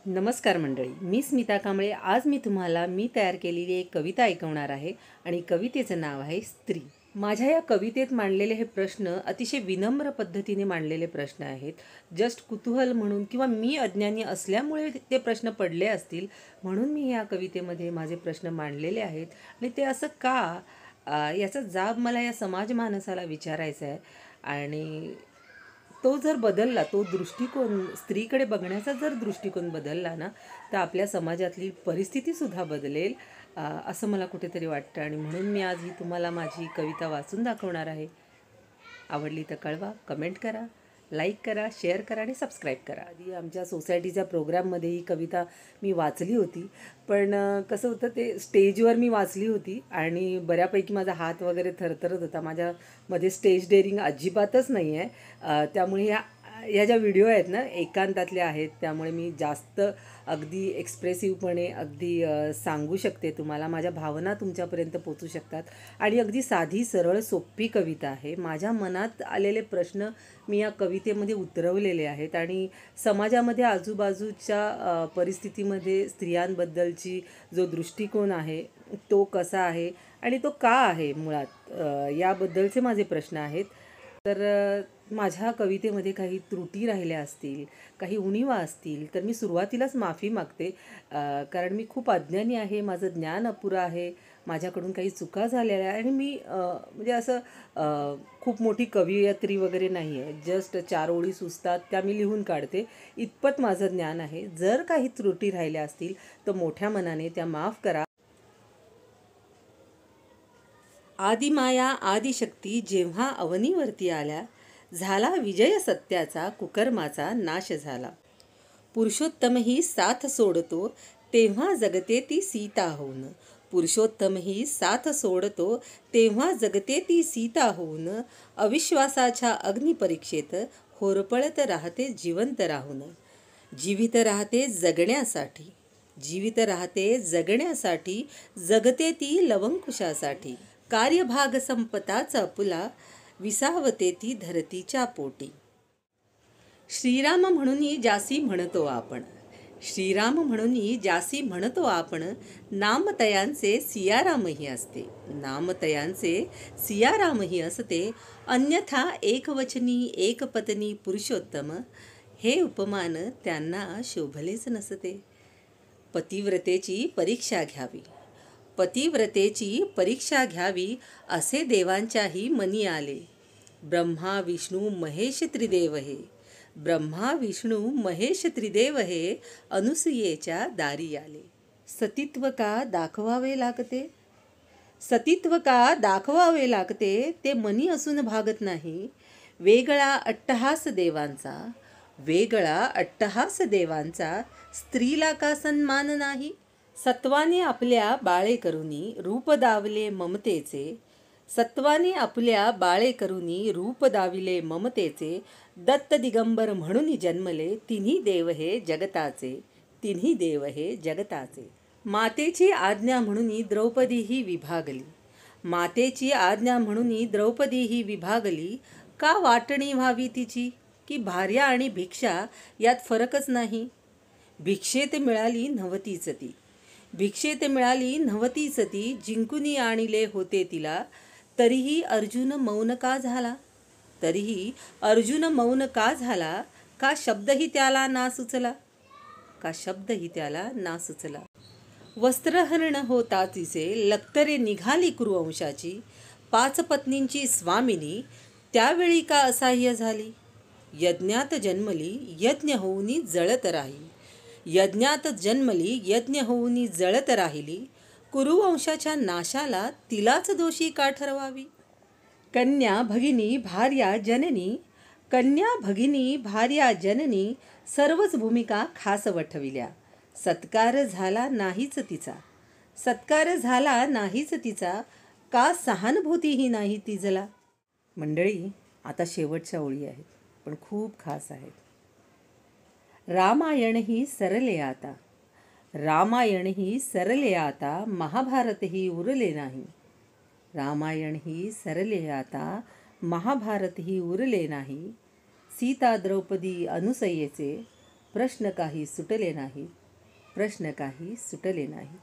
नमस्कार मंडळी, मी स्मिता कांबळे. आज मी तुम्हाला तयार केलेली एक कविता ऐकवणार आहे आणि कवितेचं नाव आहे स्त्री. माझ्या या कवितेत मांडलेले हे प्रश्न अतिशय विनम्र पद्धतीने मांडलेले प्रश्न आहेत. जस्ट कुतूहल म्हणून किंवा मी अज्ञानी असल्यामुळे ते प्रश्न पडले असतील म्हणून मी या कवितेमध्ये माझे प्रश्न मांडलेले आहेत. आणि ते असं का याचा जाब मला या समाज मानसाला विचारायचा आहे. आणि तो जर बदलला, तो दृष्टिकोन स्त्रीकडे बघण्याचा जर दृष्टिकोन बदलला ना, तर आपल्या समाजातली परिस्थितीसुद्धा बदलेल असं मला कुठेतरी वाटतं. आणि म्हणून मी आज ही तुम्हाला माझी कविता वाचून दाखवणार आहे. आवडली तर कळवा, कमेंट करा, लाईक करा, शेअर करा आणि सबस्क्राईब करा. आधी आमच्या सोसायटीच्या प्रोग्राममध्ये ही कविता मी वाचली होती, पण कसं होतं, ते स्टेजवर मी वाचली होती आणि बऱ्यापैकी माझा हात वगैरे थरथरत होता. माझ्यामध्ये स्टेज डेअरिंग अजिबातच नाही आहे. त्यामुळे ह्या ज्या व्हिडिओ आहेत ना, एकांतातल्या आहेत, त्यामुळे मी जास्त अगदी एक्सप्रेसिव्हपणे अगदी सांगू शकते तुम्हाला. माझ्या भावना तुमच्यापर्यंत पोचू शकतात. आणि अगदी साधी सरळ सोपी कविता आहे. माझ्या मनात आलेले प्रश्न मी या कवितेमध्ये उतरवलेले आहेत आणि समाजामध्ये आजूबाजूच्या परिस्थितीमध्ये स्त्रियांबद्दलची जो दृष्टिकोन आहे तो कसा आहे आणि तो का आहे मुळात, याबद्दलचे माझे प्रश्न आहेत. तर माझ्या कवितेमध्ये काही त्रुटी राहिल्या असतील, काही उणिवा असतील, तर मी सुरुवातीलाच माफी मागते. कारण मी खूप अज्ञानी आहे, माझं ज्ञान अपुरं आहे, माझ्याकडून काही चुका झालेल्या आहे. आणि मी म्हणजे असं खूप मोठी कवयित्री वगैरे नाही आहे. जस्ट 4 ओळी सुचतात त्या मी लिहून काढते, इतपत माझं ज्ञान आहे. जर काही त्रुटी राहिल्या असतील तर मोठ्या मनाने त्या माफ करा. आदिमाया आदिशक्ती जेव्हा अवनीवरती आल्या, झाला विजय सत्याचा, कुकर्माचा नाश झाला. पुरुषोत्तमही साथ सोडतो, तेव्हा जगते ती सीता होऊन. पुरुषोत्तमही साथ सोडतो, तेव्हा जगते ती सीता होऊन. अविश्वासाच्या अग्निपरीक्षेत होरपळत राहते जिवंत राहून. जीवित राहते जगण्यासाठी, जीवित राहते जगण्यासाठी, जगते ती लवंकुशासाठी. कार्यभाग संपताचा पुला, विसावते ती धरतीच्या पोटी. श्रीराम म्हणून जासी म्हणतो आपण, श्रीराम म्हणून जासी म्हणतो आपण. नामतयांचे सियारामही असते, नामतयांचे सियारामही असते. अन्यथा एकवचनी एकपत्नी पुरुषोत्तम, हे उपमान त्यांना शोभलेच नसते. पतिव्रतेची परीक्षा घ्यावी, पतिव्रतेची परीक्षा घ्यावी, असे देवांच्याही मनी आले. ब्रह्मा विष्णू महेश त्रिदेव हे, ब्रह्मा विष्णू महेश त्रिदेव हे, अनुसूयेच्या दारी आले. सतीत्व का दाखवावे लागते, सतीत्व का दाखवावे लागते, ते मनी असून भागत नाही. वेगळा अट्टहास देवांचा, वेगळा अट्टहास देवांचा, स्त्रीला का सन्मान नाही. सत्वाने आपल्या बाळे करुनी रूप दावले ममतेचे, सत्वाने आपल्या बाळे करुनी रूप दाविले ममतेचे. दत्त दिगंबर म्हणून जन्मले, तिन्ही देव हे जगताचे, तिन्ही देव हे जगताचे. मातेची आज्ञा म्हणून द्रौपदी ही विभागली, मातेची आज्ञा म्हणून द्रौपदी ही विभागली. का वाटणी व्हावी तिची, की भार्या आणि भिक्षा यात फरकच नाही. भिक्षेत मिळाली नव्हतीच ती, भिक्षेत मिळाली नव्हतीच ती. जिंकुनी आणले होते तिला, तरीही अर्जुन मौन का झाला, तरीही अर्जुन मौन का झाला. का शब्दही त्याला ना सुचला, का शब्दही त्याला ना सुचला. वस्त्रहरण होता तिचे, लक्तरे निघाली कुरुवंशाची. 5 पत्नींची स्वामिनी, त्यावेळी का असह्य झाली. यज्ञात जन्मली, यज्ञ होऊनी जळत राहिली, यज्ञात जन्मली, यज्ञ होऊनी जळत राहिली. कुरुवंशाच्या नाशाला तिलाच दोषी का ठरवावी. कन्या भगिनी भार्या जननी, कन्या भगिनी भार्या जननी, सर्वच भूमिका खास वठविल्या. सत्कार झाला नाहीच तिचा, सत्कार झाला नाहीच तिचा. का सहानुभूतीही नाही तिजला. मंडळी, आता शेवटच्या ओळी आहेत, पण खूप खास आहेत. रामायण ही सरले आता, रामायण ही सरले आता, महाभारत ही उरले नाही. रामायण ही सरले आता, महाभारत ही उरले नाही. सीता द्रौपदी अनुसयेचे, प्रश्न काही सुटले नाही, प्रश्न काही सुटले नाही.